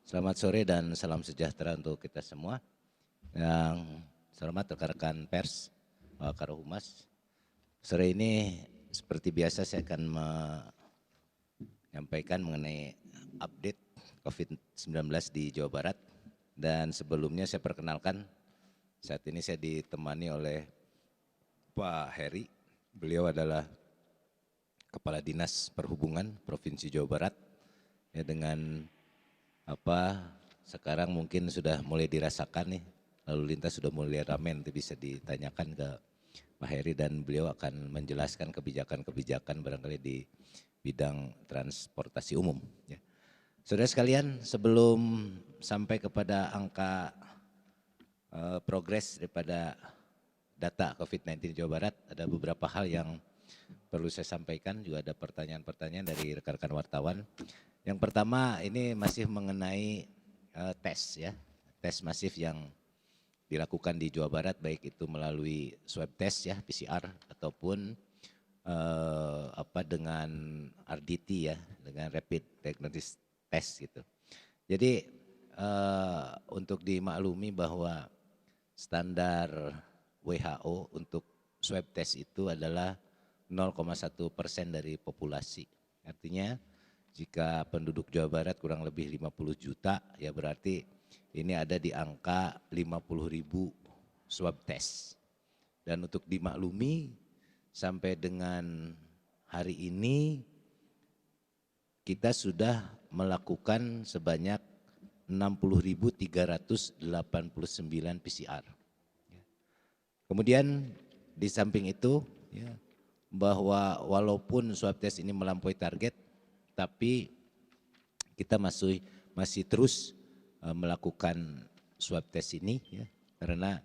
Selamat sore dan salam sejahtera untuk kita semua. Yang selamat rekan-rekan pers, Karohumas. Sore ini seperti biasa saya akan menyampaikan mengenai update COVID-19 di Jawa Barat. Dan sebelumnya saya perkenalkan, saat ini saya ditemani oleh Pak Heri. Beliau adalah Kepala Dinas Perhubungan Provinsi Jawa Barat. Ya, dengan sekarang mungkin sudah mulai dirasakan nih, lalu lintas sudah mulai ramai, nanti bisa ditanyakan ke Pak Heri dan beliau akan menjelaskan kebijakan-kebijakan barangkali di bidang transportasi umum. Ya. Saudara sekalian, sebelum sampai kepada angka progres daripada data COVID-19 Jawa Barat, ada beberapa hal yang perlu saya sampaikan, juga ada pertanyaan-pertanyaan dari rekan-rekan wartawan. Yang pertama ini masih mengenai tes ya, tes masif yang dilakukan di Jawa Barat, baik itu melalui swab test ya, PCR, ataupun dengan RDT ya, dengan rapid diagnostic test gitu. Jadi untuk dimaklumi bahwa standar WHO untuk swab test itu adalah 0,1% dari populasi. Artinya jika penduduk Jawa Barat kurang lebih 50 juta, ya berarti ini ada di angka 50.000 swab test. Dan untuk dimaklumi, sampai dengan hari ini kita sudah melakukan sebanyak 60.389 PCR. Kemudian di samping itu, ya, bahwa walaupun swab test ini melampaui target, tapi kita masih terus melakukan swab test ini ya, karena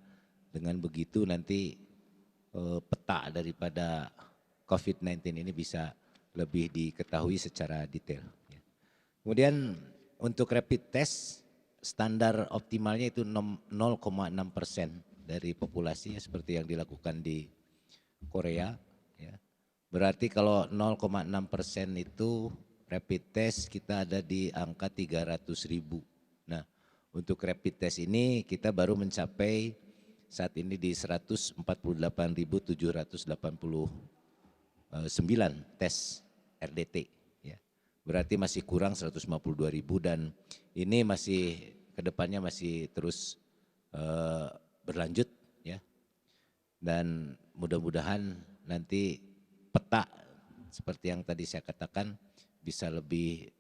dengan begitu nanti peta daripada COVID-19 ini bisa lebih diketahui secara detail. Ya. Kemudian untuk rapid test standar optimalnya itu 0,6% dari populasinya seperti yang dilakukan di Korea. Ya. Berarti kalau 0,6% itu rapid test kita ada di angka 300.000. Nah, untuk rapid test ini kita baru mencapai saat ini di 148.789 tes RDT. Ya. Berarti masih kurang 152.000 dan ini masih kedepannya masih terus berlanjut ya. Dan mudah-mudahan nanti peta seperti yang tadi saya katakan bisa lebih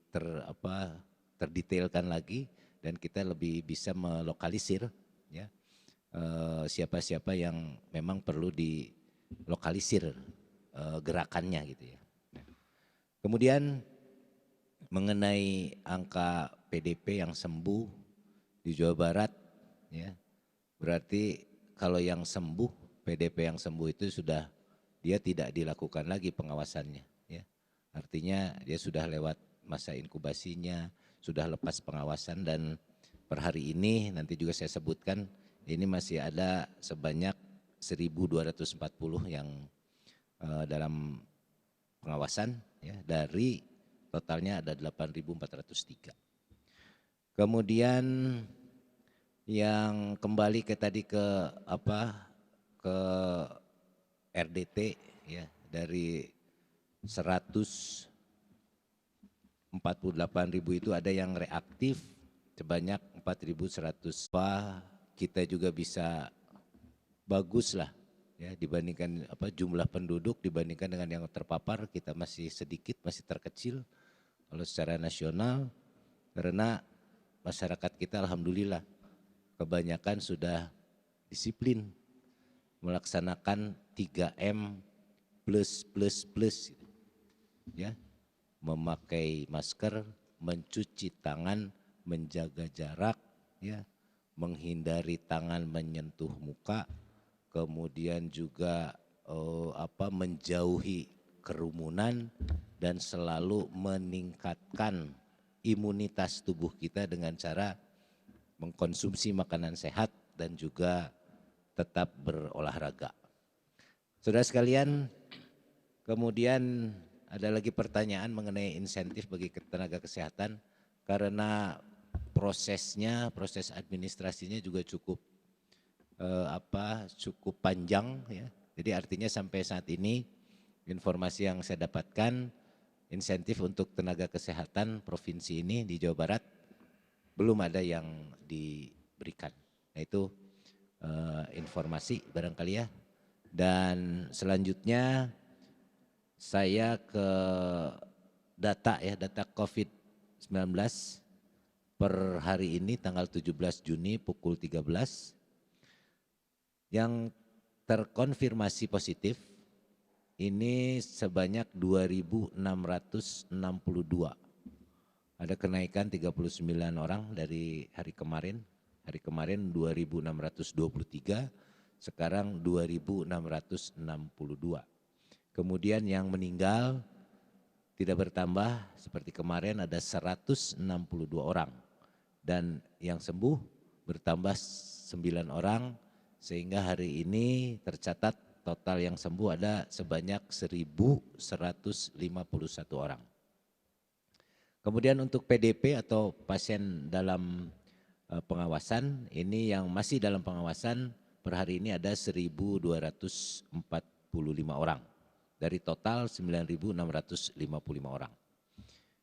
terdetailkan lagi dan kita lebih bisa melokalisir ya siapa-siapa yang memang perlu dilokalisir gerakannya gitu ya. Kemudian mengenai angka PDP yang sembuh di Jawa Barat ya, berarti kalau yang sembuh, PDP yang sembuh itu sudah dia tidak dilakukan lagi pengawasannya ya. Artinya dia sudah lewat masa inkubasinya, sudah lepas pengawasan dan per hari ini nanti juga saya sebutkan ini masih ada sebanyak 1.240 yang dalam pengawasan ya, dari totalnya ada 8.403. Kemudian yang kembali ke tadi ke RDT ya, dari 148.000 itu ada yang reaktif sebanyak 4.100. Kita juga bisa bagus lah ya dibandingkan jumlah penduduk dibandingkan dengan yang terpapar, kita masih sedikit, masih terkecil kalau secara nasional, karena masyarakat kita alhamdulillah kebanyakan sudah disiplin melaksanakan 3M plus ya, memakai masker, mencuci tangan, menjaga jarak ya, menghindari tangan menyentuh muka, kemudian juga menjauhi kerumunan dan selalu meningkatkan imunitas tubuh kita dengan cara mengkonsumsi makanan sehat dan juga tetap berolahraga. Saudara sekalian, kemudian ada lagi pertanyaan mengenai insentif bagi tenaga kesehatan karena proses administrasinya juga cukup panjang ya. Jadi artinya sampai saat ini informasi yang saya dapatkan, insentif untuk tenaga kesehatan provinsi ini di Jawa Barat belum ada yang diberikan. Nah itu informasi barangkali ya. Dan selanjutnya saya ke data COVID-19 per hari ini tanggal 17 Juni pukul 13 yang terkonfirmasi positif ini sebanyak 2.662. Ada kenaikan 39 orang dari hari kemarin. Hari kemarin 2.623, sekarang 2.662. Kemudian yang meninggal tidak bertambah seperti kemarin, ada 162 orang. Dan yang sembuh bertambah 9 orang, sehingga hari ini tercatat total yang sembuh ada sebanyak 1.151 orang. Kemudian untuk PDP atau pasien dalam pengawasan, ini yang masih dalam pengawasan per hari ini ada 1.245 orang dari total 9.655 orang.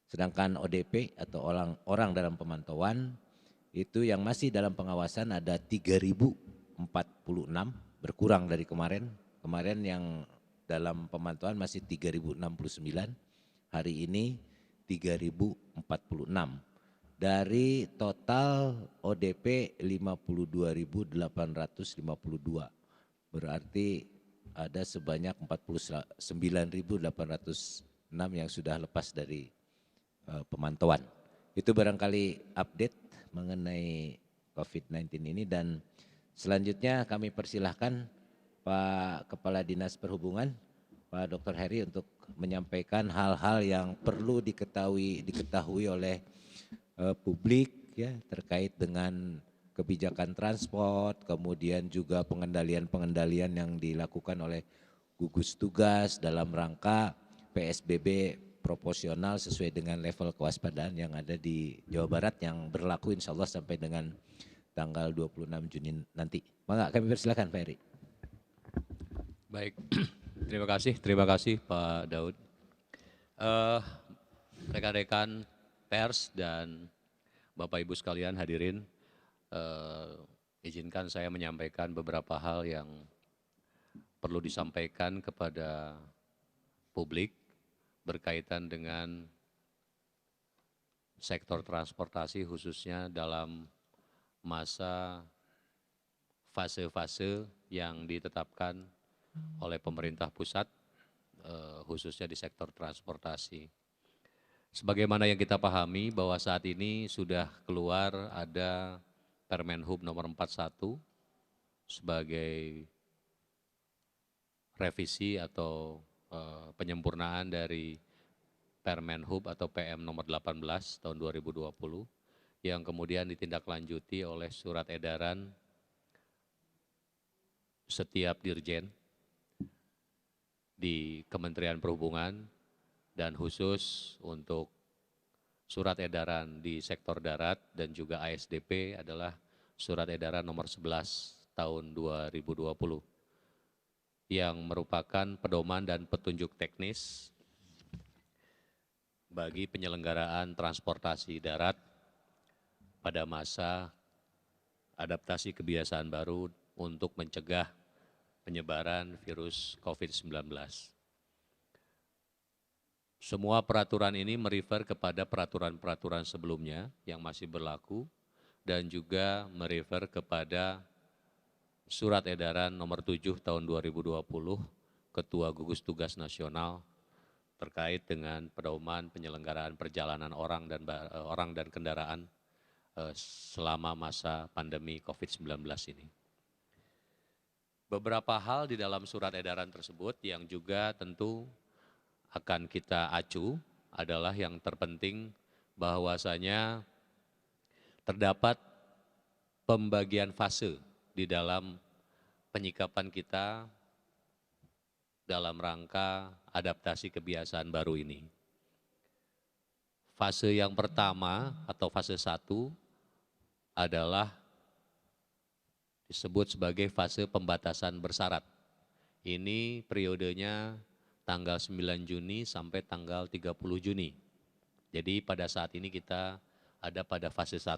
Sedangkan ODP atau orang dalam pemantauan itu yang masih dalam pengawasan ada 3.046, berkurang dari kemarin. Kemarin yang dalam pemantauan masih 3.069, hari ini 3.046. Dari total ODP 52.852, berarti ada sebanyak 49.806 yang sudah lepas dari pemantauan. Itu barangkali update mengenai COVID-19 ini, dan selanjutnya kami persilahkan Pak Kepala Dinas Perhubungan, Pak Dr. Heri, untuk menyampaikan hal-hal yang perlu diketahui oleh publik ya terkait dengan kebijakan transport, kemudian juga pengendalian yang dilakukan oleh gugus tugas dalam rangka PSBB proporsional sesuai dengan level kewaspadaan yang ada di Jawa Barat yang berlaku insya Allah sampai dengan tanggal 26 Juni nanti. Maka kami persilakan Pak Heri. Baik, terima kasih Pak Daud. Rekan-rekan pers dan Bapak Ibu sekalian hadirin, izinkan saya menyampaikan beberapa hal yang perlu disampaikan kepada publik berkaitan dengan sektor transportasi, khususnya dalam masa fase-fase yang ditetapkan oleh pemerintah pusat, khususnya di sektor transportasi. Sebagaimana yang kita pahami bahwa saat ini sudah keluar ada Permenhub nomor 41 sebagai revisi atau penyempurnaan dari Permenhub atau PM nomor 18 tahun 2020 yang kemudian ditindaklanjuti oleh surat edaran setiap dirjen di Kementerian Perhubungan, dan khusus untuk surat edaran di sektor darat dan juga ASDP adalah surat edaran nomor 11 tahun 2020 yang merupakan pedoman dan petunjuk teknis bagi penyelenggaraan transportasi darat pada masa adaptasi kebiasaan baru untuk mencegah penyebaran virus COVID-19. Semua peraturan ini merefer kepada peraturan-peraturan sebelumnya yang masih berlaku dan juga merefer kepada surat edaran nomor 7 tahun 2020 Ketua Gugus Tugas Nasional terkait dengan pedoman penyelenggaraan perjalanan orang dan kendaraan selama masa pandemi COVID-19 ini. Beberapa hal di dalam surat edaran tersebut yang juga tentu akan kita acu adalah yang terpenting bahwasanya terdapat pembagian fase di dalam penyikapan kita dalam rangka adaptasi kebiasaan baru ini. Fase yang pertama atau fase 1 adalah disebut sebagai fase pembatasan bersyarat. Ini periodenya tanggal 9 Juni sampai tanggal 30 Juni. Jadi pada saat ini kita ada pada fase 1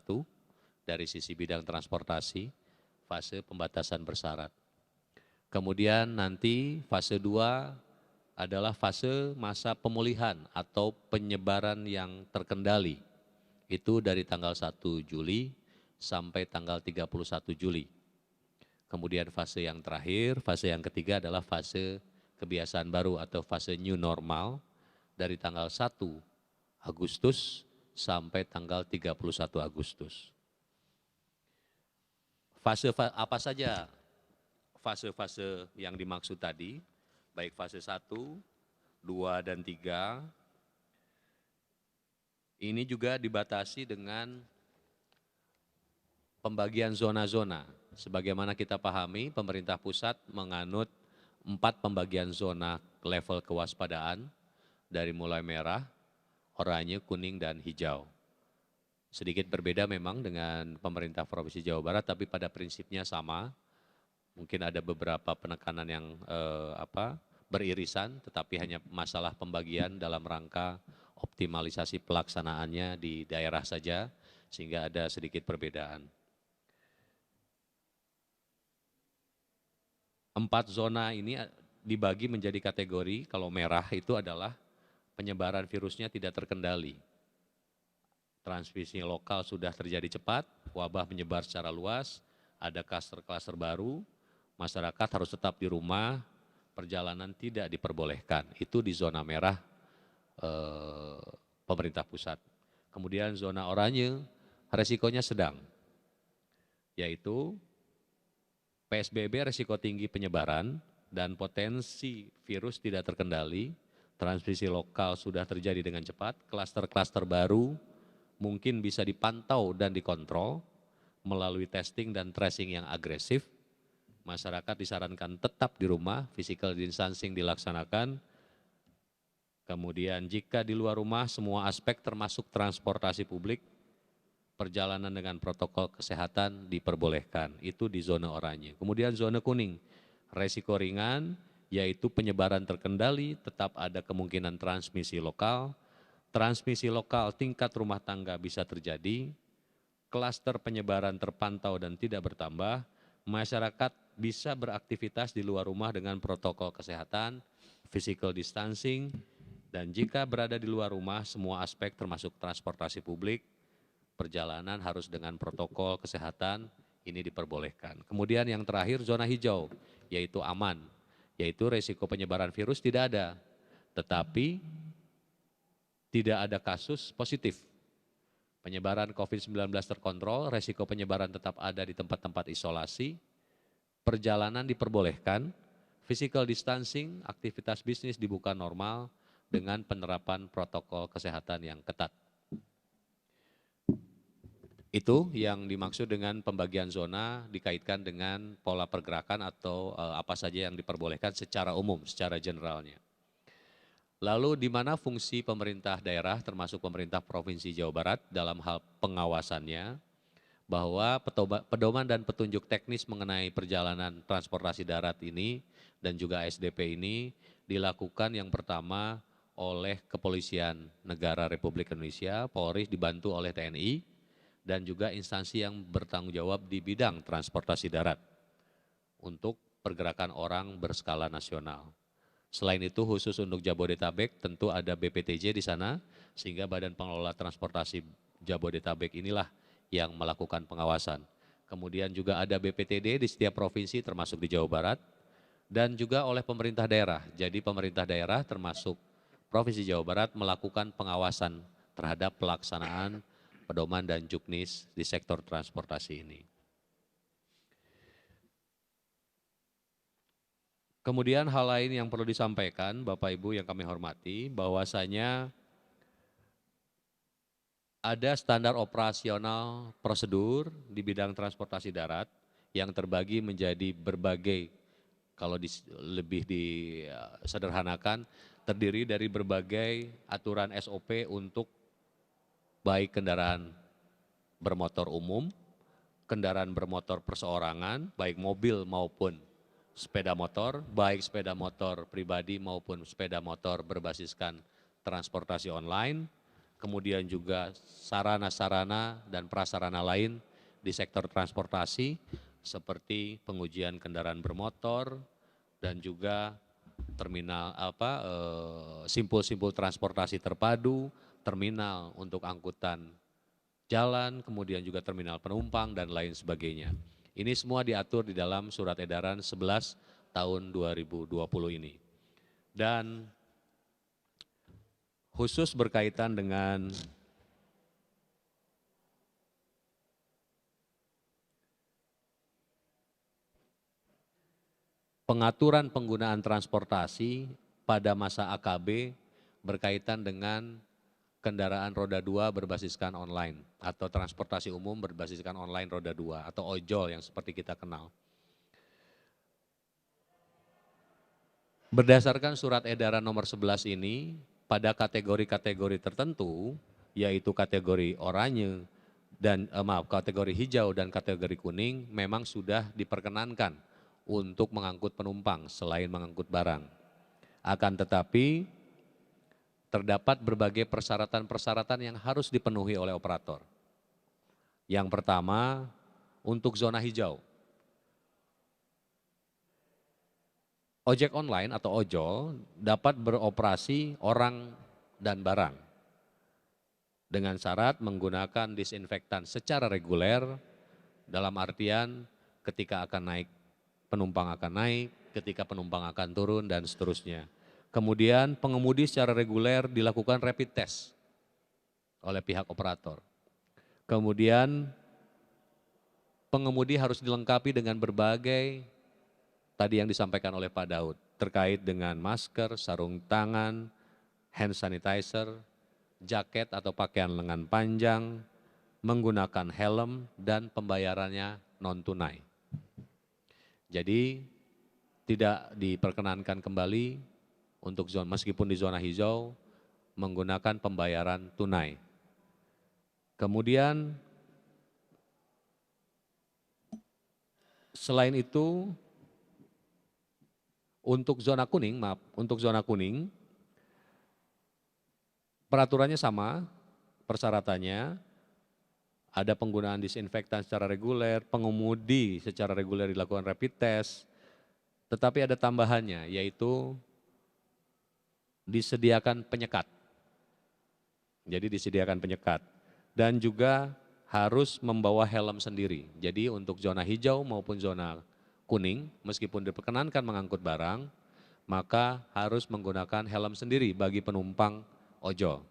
dari sisi bidang transportasi, fase pembatasan bersyarat. Kemudian nanti fase 2 adalah fase masa pemulihan atau penyebaran yang terkendali. Itu dari tanggal 1 Juli sampai tanggal 31 Juli. Kemudian fase yang terakhir, fase yang ketiga adalah fase kebiasaan baru atau fase new normal dari tanggal 1 Agustus sampai tanggal 31 Agustus. Fase apa saja fase-fase yang dimaksud tadi, baik fase 1, 2, dan 3, ini juga dibatasi dengan pembagian zona-zona. Sebagaimana kita pahami, pemerintah pusat menganut 4 pembagian zona level kewaspadaan, dari mulai merah, oranye, kuning, dan hijau. Sedikit berbeda memang dengan pemerintah Provinsi Jawa Barat, tapi pada prinsipnya sama. Mungkin ada beberapa penekanan yang beririsan, tetapi hanya masalah pembagian dalam rangka optimalisasi pelaksanaannya di daerah saja, sehingga ada sedikit perbedaan. 4 zona ini dibagi menjadi kategori. Kalau merah itu adalah penyebaran virusnya tidak terkendali. Transmisi lokal sudah terjadi cepat, wabah menyebar secara luas, ada klaster-klaster baru, masyarakat harus tetap di rumah, perjalanan tidak diperbolehkan. Itu di zona merah pemerintah pusat. Kemudian zona oranye, resikonya sedang, yaitu PSBB resiko tinggi penyebaran dan potensi virus tidak terkendali, transmisi lokal sudah terjadi dengan cepat, klaster-klaster baru mungkin bisa dipantau dan dikontrol melalui testing dan tracing yang agresif. Masyarakat disarankan tetap di rumah, physical distancing dilaksanakan. Kemudian jika di luar rumah semua aspek termasuk transportasi publik, perjalanan dengan protokol kesehatan diperbolehkan, itu di zona oranye. Kemudian zona kuning, resiko ringan, yaitu penyebaran terkendali, tetap ada kemungkinan transmisi lokal. Transmisi lokal tingkat rumah tangga bisa terjadi, klaster penyebaran terpantau dan tidak bertambah, masyarakat bisa beraktivitas di luar rumah dengan protokol kesehatan, physical distancing, dan jika berada di luar rumah, semua aspek termasuk transportasi publik, perjalanan harus dengan protokol kesehatan, ini diperbolehkan. Kemudian yang terakhir zona hijau, yaitu aman, yaitu resiko penyebaran virus tidak ada, tetapi tidak ada kasus positif. Penyebaran COVID-19 terkontrol, resiko penyebaran tetap ada di tempat-tempat isolasi, perjalanan diperbolehkan, physical distancing, aktivitas bisnis dibuka normal dengan penerapan protokol kesehatan yang ketat. Itu yang dimaksud dengan pembagian zona dikaitkan dengan pola pergerakan atau apa saja yang diperbolehkan secara umum, secara generalnya. Lalu di mana fungsi pemerintah daerah termasuk pemerintah Provinsi Jawa Barat dalam hal pengawasannya, bahwa pedoman dan petunjuk teknis mengenai perjalanan transportasi darat ini dan juga SDP ini dilakukan yang pertama oleh Kepolisian Negara Republik Indonesia, Polri dibantu oleh TNI, dan juga instansi yang bertanggung jawab di bidang transportasi darat untuk pergerakan orang berskala nasional. Selain itu khusus untuk Jabodetabek tentu ada BPTJ di sana, sehingga Badan Pengelola Transportasi Jabodetabek inilah yang melakukan pengawasan. Kemudian juga ada BPTD di setiap provinsi termasuk di Jawa Barat, dan juga oleh pemerintah daerah. Jadi pemerintah daerah termasuk Provinsi Jawa Barat melakukan pengawasan terhadap pelaksanaan pedoman dan juknis di sektor transportasi ini. Kemudian hal lain yang perlu disampaikan Bapak Ibu yang kami hormati, bahwasanya ada standar operasional prosedur di bidang transportasi darat yang terbagi menjadi berbagai, kalau lebih disederhanakan, terdiri dari berbagai aturan SOP untuk baik kendaraan bermotor umum kendaraan bermotor perseorangan, baik mobil maupun sepeda motor, baik sepeda motor pribadi maupun sepeda motor berbasiskan transportasi online, kemudian juga sarana-sarana dan prasarana lain di sektor transportasi seperti pengujian kendaraan bermotor dan juga terminal simpul-simpul transportasi terpadu, terminal untuk angkutan jalan, kemudian juga terminal penumpang dan lain sebagainya. Ini semua diatur di dalam Surat Edaran 11 tahun 2020 ini. Dan khusus berkaitan dengan pengaturan penggunaan transportasi pada masa AKB berkaitan dengan kendaraan roda 2 berbasiskan online atau transportasi umum berbasiskan online roda 2 atau ojol yang seperti kita kenal. Berdasarkan surat edaran nomor 11 ini, pada kategori-kategori tertentu, yaitu kategori oranye dan kategori hijau dan kategori kuning memang sudah diperkenankan untuk mengangkut penumpang selain mengangkut barang. Akan tetapi terdapat berbagai persyaratan-persyaratan yang harus dipenuhi oleh operator. Yang pertama, untuk zona hijau. Ojek online atau ojol dapat beroperasi orang dan barang dengan syarat menggunakan disinfektan secara reguler, dalam artian ketika akan naik, penumpang akan naik, ketika penumpang akan turun, dan seterusnya. Kemudian pengemudi secara reguler dilakukan rapid test oleh pihak operator. Kemudian pengemudi harus dilengkapi dengan berbagai tadi yang disampaikan oleh Pak Daud terkait dengan masker, sarung tangan, hand sanitizer, jaket atau pakaian lengan panjang, menggunakan helm, dan pembayarannya non-tunai. Jadi tidak diperkenankan kembali untuk meskipun di zona hijau menggunakan pembayaran tunai. Kemudian selain itu untuk zona kuning peraturannya sama, persyaratannya ada penggunaan disinfektan secara reguler, pengemudi secara reguler dilakukan rapid test, tetapi ada tambahannya yaitu disediakan penyekat. Jadi disediakan penyekat dan juga harus membawa helm sendiri. Jadi untuk zona hijau maupun zona kuning meskipun diperkenankan mengangkut barang, maka harus menggunakan helm sendiri bagi penumpang ojol.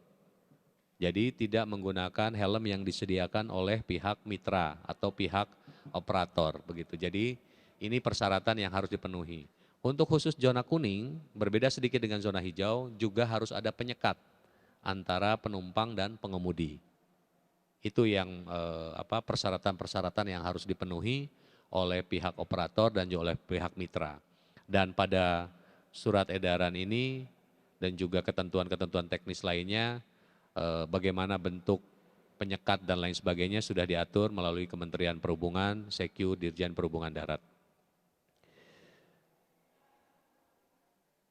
Jadi tidak menggunakan helm yang disediakan oleh pihak mitra atau pihak operator begitu. Jadi ini persyaratan yang harus dipenuhi. Untuk khusus zona kuning, berbeda sedikit dengan zona hijau, juga harus ada penyekat antara penumpang dan pengemudi. Itu yang persyaratan-persyaratan yang harus dipenuhi oleh pihak operator dan juga oleh pihak mitra. Dan pada surat edaran ini dan juga ketentuan-ketentuan teknis lainnya, bagaimana bentuk penyekat dan lain sebagainya sudah diatur melalui Kementerian Perhubungan, Sekyu, Dirjen Perhubungan Darat.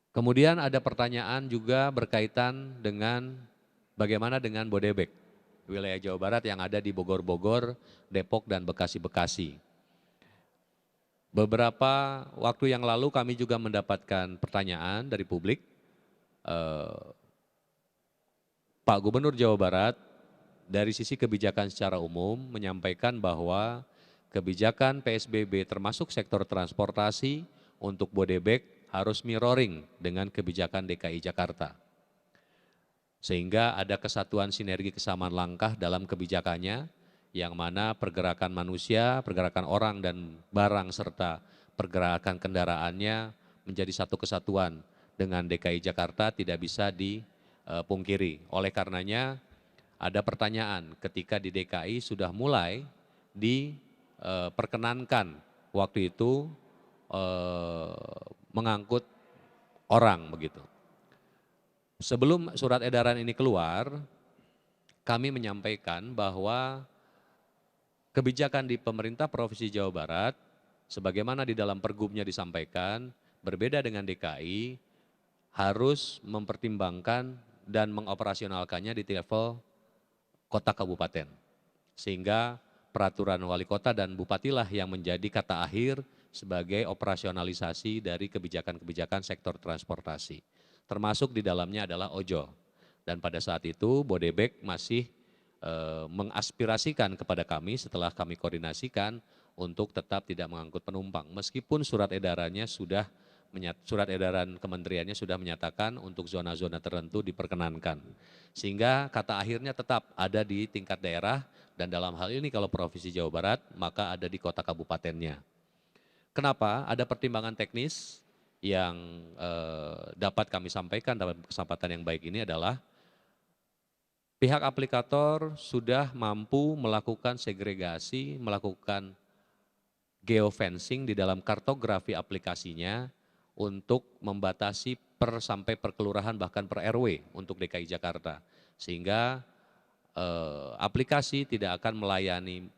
Kemudian ada pertanyaan juga berkaitan dengan bagaimana dengan Bodebek, wilayah Jawa Barat yang ada di Bogor-Bogor, Depok, dan Bekasi-Bekasi. Beberapa waktu yang lalu kami juga mendapatkan pertanyaan dari publik. Pak Gubernur Jawa Barat dari sisi kebijakan secara umum menyampaikan bahwa kebijakan PSBB termasuk sektor transportasi untuk Bodebek harus mirroring dengan kebijakan DKI Jakarta. Sehingga ada kesatuan sinergi kesamaan langkah dalam kebijakannya, yang mana pergerakan manusia, pergerakan orang dan barang serta pergerakan kendaraannya menjadi satu kesatuan dengan DKI Jakarta tidak bisa dipungkiri. Oleh karenanya ada pertanyaan ketika di DKI sudah mulai diperkenankan waktu itu mengangkut orang begitu. Sebelum surat edaran ini keluar, kami menyampaikan bahwa kebijakan di pemerintah Provinsi Jawa Barat, sebagaimana di dalam pergubnya disampaikan, berbeda dengan DKI, harus mempertimbangkan dan mengoperasionalkannya di level kota kabupaten. Sehingga peraturan wali kota dan bupatilah yang menjadi kata akhir sebagai operasionalisasi dari kebijakan-kebijakan sektor transportasi. Termasuk di dalamnya adalah ojol. Dan pada saat itu Bodebek masih mengaspirasikan kepada kami setelah kami koordinasikan untuk tetap tidak mengangkut penumpang. Meskipun surat edaran kementeriannya sudah menyatakan untuk zona-zona tertentu diperkenankan. Sehingga kata akhirnya tetap ada di tingkat daerah dan dalam hal ini kalau Provinsi Jawa Barat maka ada di kota kabupatennya. Kenapa? Ada pertimbangan teknis yang dapat kami sampaikan dalam kesempatan yang baik ini adalah pihak aplikator sudah mampu melakukan segregasi, melakukan geofencing di dalam kartografi aplikasinya untuk membatasi sampai per kelurahan bahkan per RW untuk DKI Jakarta. Sehingga aplikasi tidak akan melayani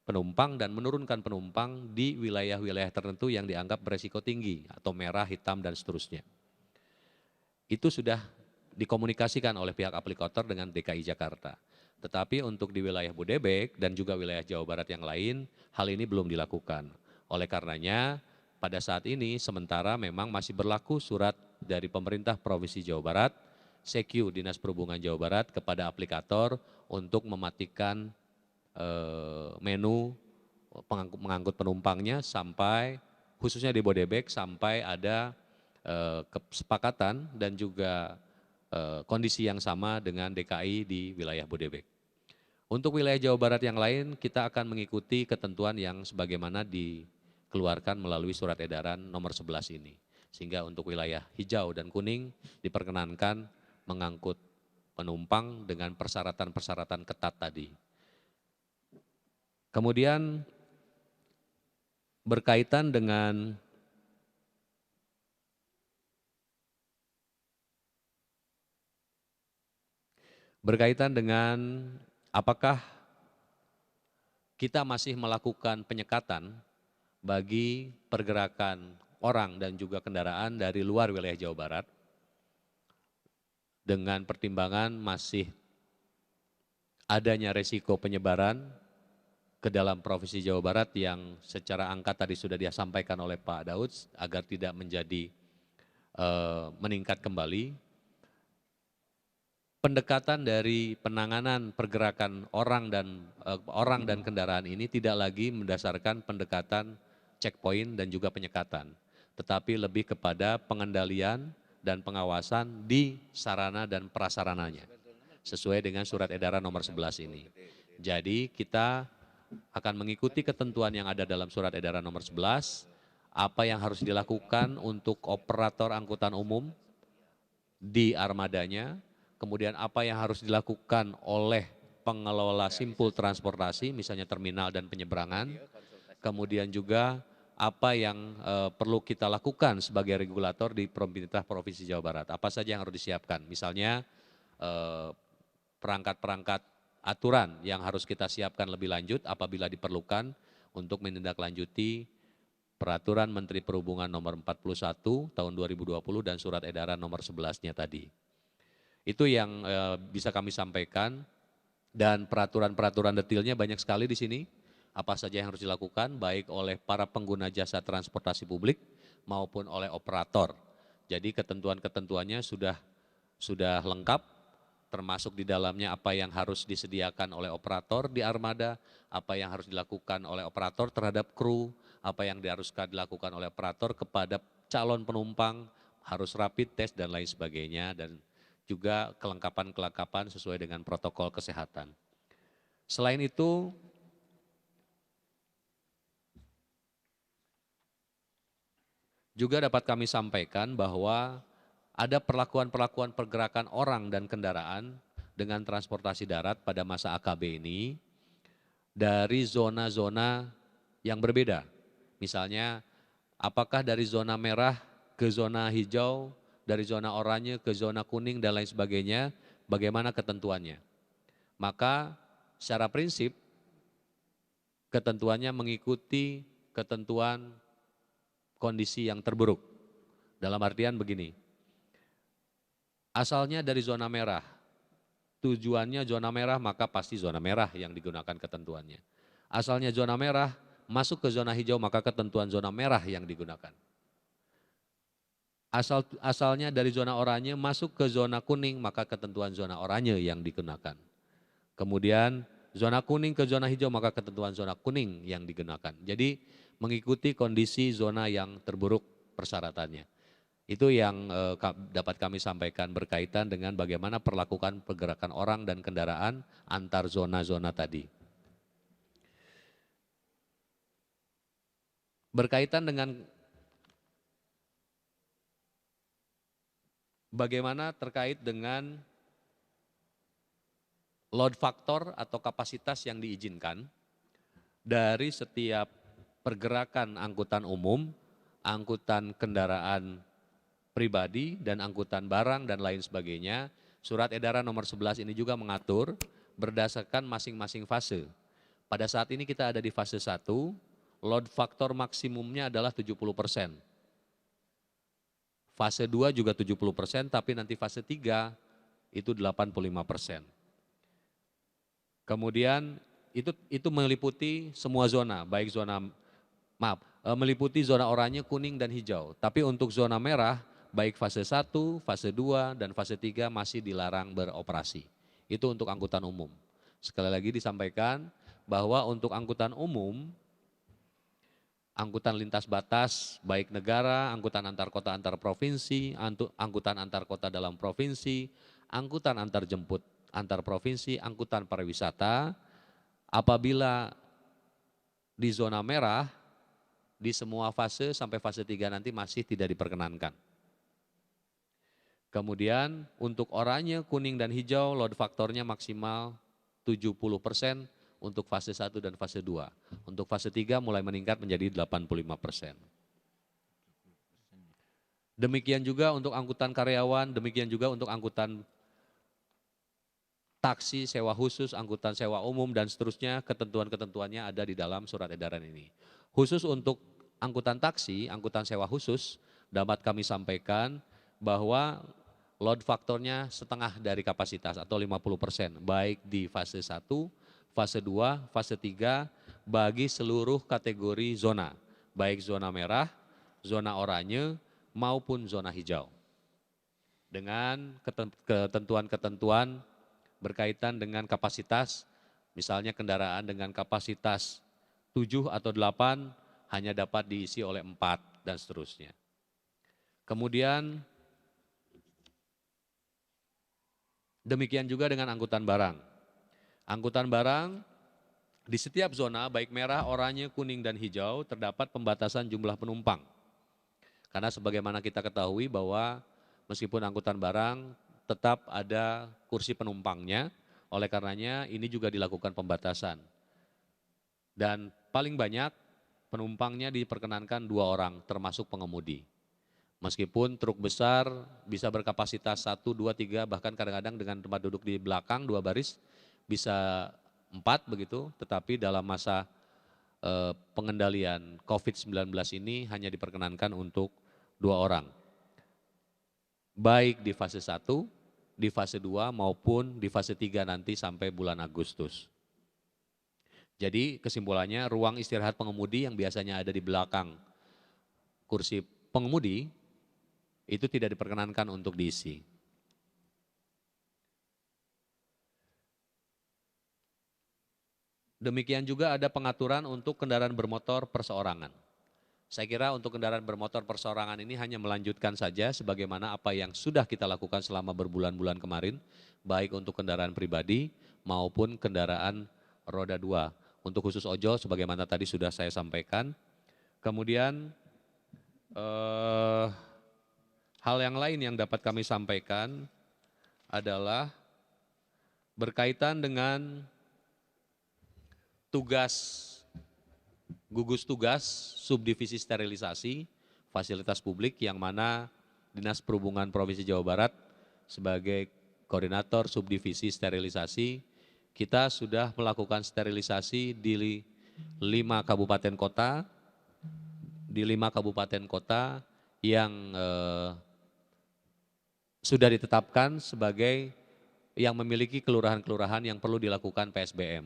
penumpang dan menurunkan penumpang di wilayah-wilayah tertentu yang dianggap beresiko tinggi atau merah, hitam, dan seterusnya. Itu sudah dikomunikasikan oleh pihak aplikator dengan DKI Jakarta. Tetapi untuk di wilayah Bodebek dan juga wilayah Jawa Barat yang lain, hal ini belum dilakukan. Oleh karenanya, pada saat ini sementara memang masih berlaku surat dari pemerintah Provinsi Jawa Barat, Sekyu Dinas Perhubungan Jawa Barat kepada aplikator untuk mematikan menu mengangkut penumpangnya sampai khususnya di Bodebek sampai ada kesepakatan dan juga kondisi yang sama dengan DKI di wilayah Bodebek. Untuk wilayah Jawa Barat yang lain kita akan mengikuti ketentuan yang sebagaimana dikeluarkan melalui surat edaran nomor 11 ini. Sehingga untuk wilayah hijau dan kuning diperkenankan mengangkut penumpang dengan persyaratan-persyaratan ketat tadi. Kemudian berkaitan dengan apakah kita masih melakukan penyekatan bagi pergerakan orang dan juga kendaraan dari luar wilayah Jawa Barat dengan pertimbangan masih adanya resiko penyebaran ke dalam Provinsi Jawa Barat yang secara angka tadi sudah disampaikan oleh Pak Daud agar tidak menjadi meningkat kembali. Pendekatan dari penanganan pergerakan orang dan kendaraan ini tidak lagi berdasarkan pendekatan checkpoint dan juga penyekatan, tetapi lebih kepada pengendalian dan pengawasan di sarana dan prasarananya, sesuai dengan surat edaran nomor 11 ini. Jadi kita akan mengikuti ketentuan yang ada dalam surat edaran nomor 11, apa yang harus dilakukan untuk operator angkutan umum di armadanya, kemudian apa yang harus dilakukan oleh pengelola simpul transportasi, misalnya terminal dan penyeberangan, kemudian juga apa yang perlu kita lakukan sebagai regulator di pemerintah Provinsi Jawa Barat, apa saja yang harus disiapkan, misalnya perangkat-perangkat aturan yang harus kita siapkan lebih lanjut apabila diperlukan untuk menindaklanjuti Peraturan Menteri Perhubungan nomor 41 tahun 2020 dan surat edaran nomor 11-nya tadi. Itu yang bisa kami sampaikan dan peraturan-peraturan detailnya banyak sekali di sini. Apa saja yang harus dilakukan baik oleh para pengguna jasa transportasi publik maupun oleh operator. Jadi ketentuan-ketentuannya sudah lengkap, termasuk di dalamnya apa yang harus disediakan oleh operator di armada, apa yang harus dilakukan oleh operator terhadap kru, apa yang harus dilakukan oleh operator kepada calon penumpang, harus rapid test dan lain sebagainya, dan juga kelengkapan-kelengkapan sesuai dengan protokol kesehatan. Selain itu, juga dapat kami sampaikan bahwa ada perlakuan-perlakuan pergerakan orang dan kendaraan dengan transportasi darat pada masa AKB ini dari zona-zona yang berbeda. Misalnya, apakah dari zona merah ke zona hijau, dari zona oranye ke zona kuning dan lain sebagainya, bagaimana ketentuannya. Maka secara prinsip ketentuannya mengikuti ketentuan kondisi yang terburuk. Dalam artian begini, asalnya dari zona merah, tujuannya zona merah maka pasti zona merah yang digunakan ketentuannya. Asalnya zona merah, masuk ke zona hijau maka ketentuan zona merah yang digunakan. Asalnya dari zona oranye masuk ke zona kuning maka ketentuan zona oranye yang digunakan. Kemudian zona kuning ke zona hijau maka ketentuan zona kuning yang digunakan. Jadi mengikuti kondisi zona yang terburuk persyaratannya. Itu yang dapat kami sampaikan berkaitan dengan bagaimana perlakukan pergerakan orang dan kendaraan antar zona-zona tadi. Berkaitan dengan bagaimana terkait dengan load factor atau kapasitas yang diizinkan dari setiap pergerakan angkutan umum, angkutan kendaraan pribadi dan angkutan barang dan lain sebagainya. Surat edaran nomor 11 ini juga mengatur berdasarkan masing-masing fase. Pada saat ini kita ada di fase 1, load factor maksimumnya adalah 70%. Fase 2 juga 70%, tapi nanti fase 3 itu 85%. Kemudian itu meliputi semua zona, baik meliputi zona oranye, kuning, dan hijau. Tapi untuk zona merah, baik fase 1, fase 2, dan fase 3 masih dilarang beroperasi. Itu untuk angkutan umum. Sekali lagi disampaikan bahwa untuk angkutan umum, angkutan lintas batas, baik negara, angkutan antar kota antar provinsi, angkutan antar kota dalam provinsi, angkutan antar jemput antar provinsi, angkutan pariwisata, apabila di zona merah, di semua fase sampai fase 3 nanti masih tidak diperkenankan. Kemudian untuk oranye, kuning, dan hijau load faktornya maksimal 70% untuk fase 1 dan fase 2. Untuk fase 3 mulai meningkat menjadi 85%. Demikian juga untuk angkutan karyawan, demikian juga untuk angkutan taksi, sewa khusus, angkutan sewa umum, dan seterusnya, ketentuan-ketentuannya ada di dalam surat edaran ini. Khusus untuk angkutan taksi, angkutan sewa khusus, dapat kami sampaikan bahwa load faktornya setengah dari kapasitas atau 50%, baik di fase 1, fase 2, fase 3, bagi seluruh kategori zona, baik zona merah, zona oranye, maupun zona hijau. Dengan ketentuan-ketentuan berkaitan dengan kapasitas, misalnya kendaraan dengan kapasitas 7 atau 8 hanya dapat diisi oleh 4 dan seterusnya. Kemudian demikian juga dengan angkutan barang. Angkutan barang di setiap zona baik merah, oranye, kuning, dan hijau terdapat pembatasan jumlah penumpang. Karena sebagaimana kita ketahui bahwa meskipun angkutan barang tetap ada kursi penumpangnya, oleh karenanya ini juga dilakukan pembatasan. Dan paling banyak penumpangnya diperkenankan 2 orang termasuk pengemudi. Meskipun truk besar bisa berkapasitas 1, 2, 3, bahkan kadang-kadang dengan tempat duduk di belakang 2 baris bisa 4 begitu, tetapi dalam masa pengendalian COVID-19 ini hanya diperkenankan untuk 2 orang. Baik di fase 1, di fase 2 maupun di fase 3 nanti sampai bulan Agustus. Jadi kesimpulannya ruang istirahat pengemudi yang biasanya ada di belakang kursi pengemudi itu tidak diperkenankan untuk diisi. Demikian juga ada pengaturan untuk kendaraan bermotor perseorangan. Saya kira untuk kendaraan bermotor perseorangan ini hanya melanjutkan saja sebagaimana apa yang sudah kita lakukan selama berbulan-bulan kemarin, baik untuk kendaraan pribadi maupun kendaraan roda 2. Untuk khusus ojol sebagaimana tadi sudah saya sampaikan. Kemudian hal yang lain yang dapat kami sampaikan adalah berkaitan dengan gugus tugas subdivisi sterilisasi fasilitas publik yang mana Dinas Perhubungan Provinsi Jawa Barat sebagai koordinator subdivisi sterilisasi, kita sudah melakukan sterilisasi di 5 kabupaten kota, di 5 kabupaten kota yang sudah ditetapkan sebagai yang memiliki kelurahan-kelurahan yang perlu dilakukan PSBM.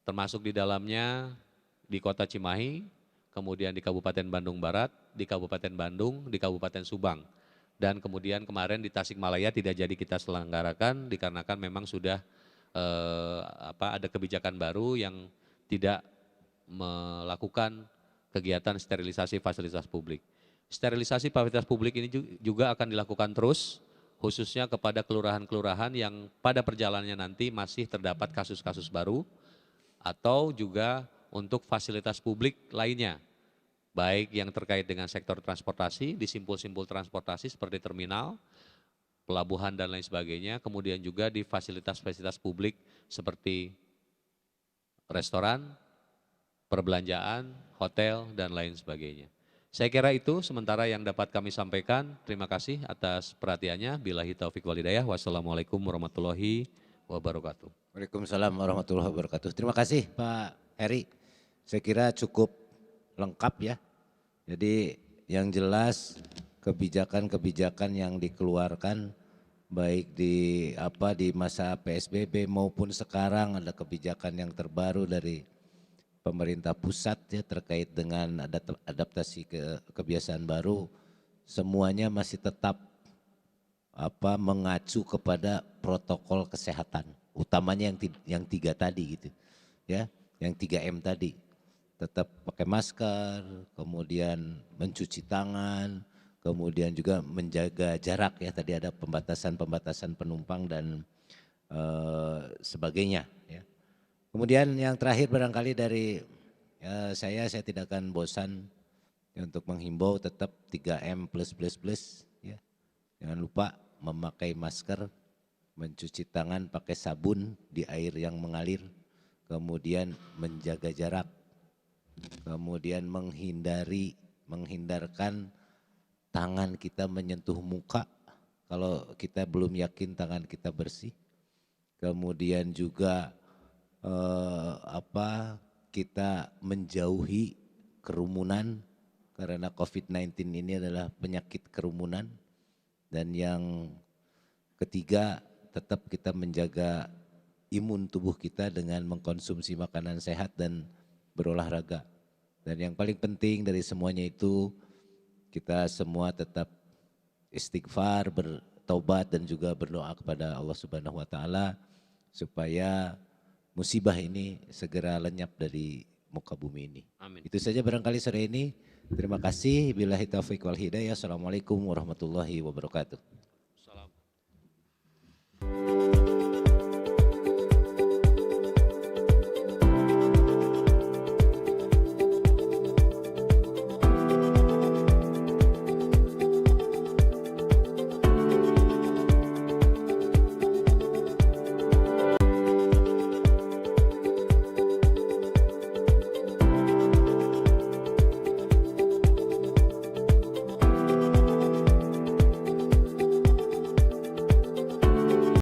Termasuk di dalamnya di Kota Cimahi, kemudian di Kabupaten Bandung Barat, di Kabupaten Bandung, di Kabupaten Subang. Dan kemudian kemarin di Tasikmalaya tidak jadi kita selenggarakan dikarenakan memang sudah ada kebijakan baru yang tidak melakukan kegiatan sterilisasi fasilitas publik. Sterilisasi fasilitas publik ini juga akan dilakukan terus, khususnya kepada kelurahan-kelurahan yang pada perjalanannya nanti masih terdapat kasus-kasus baru, atau juga untuk fasilitas publik lainnya, baik yang terkait dengan sektor transportasi, di simpul-simpul transportasi seperti terminal, pelabuhan dan lain sebagainya, kemudian juga di fasilitas-fasilitas publik seperti restoran, perbelanjaan, hotel, dan lain sebagainya. Saya kira itu sementara yang dapat kami sampaikan. Terima kasih atas perhatiannya. Billahi taufik walhidayah. Wassalamualaikum warahmatullahi wabarakatuh. Waalaikumsalam warahmatullahi wabarakatuh. Terima kasih Pak Heri. Saya kira cukup lengkap ya. Jadi yang jelas kebijakan-kebijakan yang dikeluarkan baik di masa PSBB maupun sekarang ada kebijakan yang terbaru dari pemerintah pusat ya terkait dengan adaptasi kebiasaan baru, semuanya masih tetap mengacu kepada protokol kesehatan, utamanya yang 3 tadi gitu ya, yang 3M tadi, tetap pakai masker, kemudian mencuci tangan, kemudian juga menjaga jarak ya, tadi ada pembatasan penumpang dan sebagainya ya. Kemudian yang terakhir barangkali dari saya tidak akan bosan untuk menghimbau tetap 3M plus ya. Jangan lupa memakai masker, mencuci tangan pakai sabun di air yang mengalir, kemudian menjaga jarak, kemudian menghindarkan tangan kita menyentuh muka kalau kita belum yakin tangan kita bersih. Kemudian juga kita menjauhi kerumunan karena COVID-19 ini adalah penyakit kerumunan. Dan yang ketiga tetap kita menjaga imun tubuh kita dengan mengkonsumsi makanan sehat dan berolahraga. Dan yang paling penting dari semuanya itu kita semua tetap istighfar, bertaubat dan juga berdoa kepada Allah Subhanahu wa taala supaya musibah ini segera lenyap dari muka bumi ini. Amin. Itu saja barangkali sore ini. Terima kasih. Billahi taufiq wal hidayah. Assalamualaikum warahmatullahi wabarakatuh.